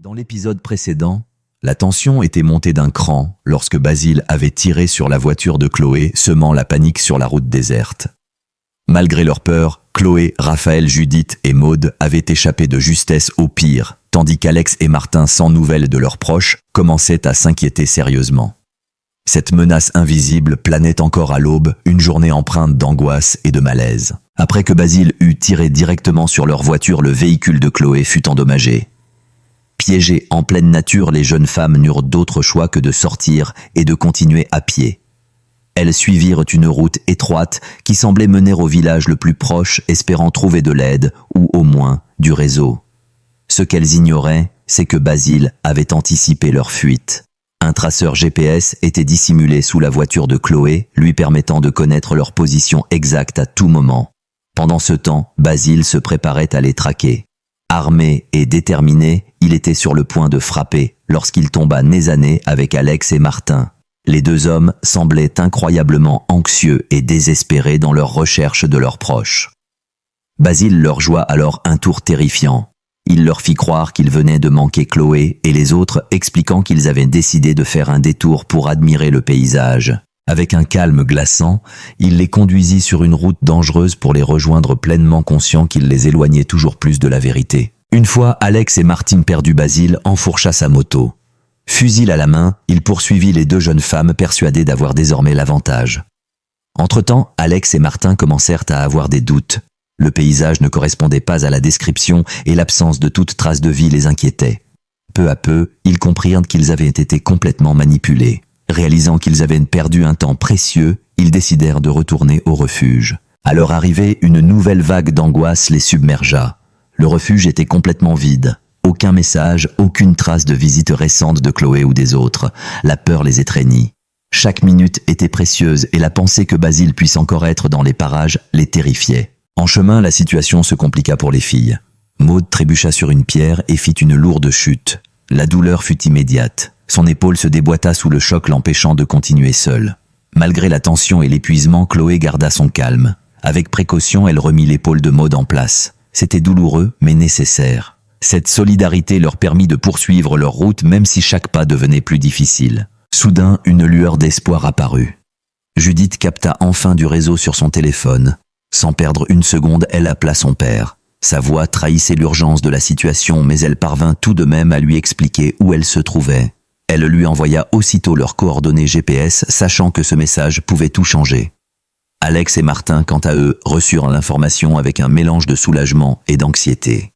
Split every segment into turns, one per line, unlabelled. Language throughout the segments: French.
Dans l'épisode précédent, la tension était montée d'un cran lorsque Basile avait tiré sur la voiture de Chloé, semant la panique sur la route déserte. Malgré leur peur, Chloé, Raphaël, Judith et Maude avaient échappé de justesse au pire, tandis qu'Alex et Martin, sans nouvelles de leurs proches, commençaient à s'inquiéter sérieusement. Cette menace invisible planait encore à l'aube, une journée empreinte d'angoisse et de malaise. Après que Basile eut tiré directement sur leur voiture, le véhicule de Chloé fut endommagé. Piégées en pleine nature, les jeunes femmes n'eurent d'autre choix que de sortir et de continuer à pied. Elles suivirent une route étroite qui semblait mener au village le plus proche, espérant trouver de l'aide ou au moins du réseau. Ce qu'elles ignoraient, c'est que Basile avait anticipé leur fuite. Un traceur GPS était dissimulé sous la voiture de Chloé, lui permettant de connaître leur position exacte à tout moment. Pendant ce temps, Basile se préparait à les traquer. Armé et déterminé, il était sur le point de frapper lorsqu'il tomba nez à nez avec Alex et Martin. Les deux hommes semblaient incroyablement anxieux et désespérés dans leur recherche de leurs proches. Basile leur joua alors un tour terrifiant. Il leur fit croire qu'ils venaient de manquer Chloé et les autres expliquant qu'ils avaient décidé de faire un détour pour admirer le paysage. Avec un calme glaçant, il les conduisit sur une route dangereuse pour les rejoindre pleinement conscients qu'il les éloignait toujours plus de la vérité. Une fois Alex et Martin perdus, Basile enfourcha sa moto. Fusil à la main, il poursuivit les deux jeunes femmes persuadées d'avoir désormais l'avantage. Entre-temps, Alex et Martin commencèrent à avoir des doutes. Le paysage ne correspondait pas à la description et l'absence de toute trace de vie les inquiétait. Peu à peu, ils comprirent qu'ils avaient été complètement manipulés. Réalisant qu'ils avaient perdu un temps précieux, ils décidèrent de retourner au refuge. À leur arrivée, une nouvelle vague d'angoisse les submergea. Le refuge était complètement vide. Aucun message, aucune trace de visite récente de Chloé ou des autres. La peur les étreignit. Chaque minute était précieuse et la pensée que Basile puisse encore être dans les parages les terrifiait. En chemin, la situation se compliqua pour les filles. Maude trébucha sur une pierre et fit une lourde chute. La douleur fut immédiate. Son épaule se déboîta sous le choc, l'empêchant de continuer seule. Malgré la tension et l'épuisement, Chloé garda son calme. Avec précaution, elle remit l'épaule de Maude en place. C'était douloureux, mais nécessaire. Cette solidarité leur permit de poursuivre leur route, même si chaque pas devenait plus difficile. Soudain, une lueur d'espoir apparut. Judith capta enfin du réseau sur son téléphone. Sans perdre une seconde, elle appela son père. Sa voix trahissait l'urgence de la situation, mais elle parvint tout de même à lui expliquer où elle se trouvait. Elle lui envoya aussitôt leurs coordonnées GPS, sachant que ce message pouvait tout changer. Alex et Martin, quant à eux, reçurent l'information avec un mélange de soulagement et d'anxiété.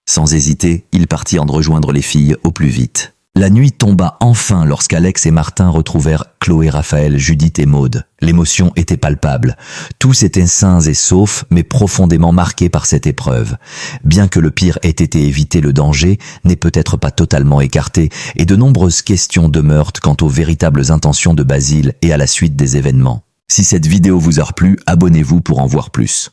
Sans hésiter, ils partirent rejoindre les filles au plus vite. La nuit tomba enfin lorsqu'Alex et Martin retrouvèrent Chloé, Raphaël, Judith et Maude. L'émotion était palpable. Tous étaient sains et saufs, mais profondément marqués par cette épreuve. Bien que le pire ait été évité, le danger n'est peut-être pas totalement écarté, et de nombreuses questions demeurent quant aux véritables intentions de Basile et à la suite des événements. Si cette vidéo vous a plu, abonnez-vous pour en voir plus.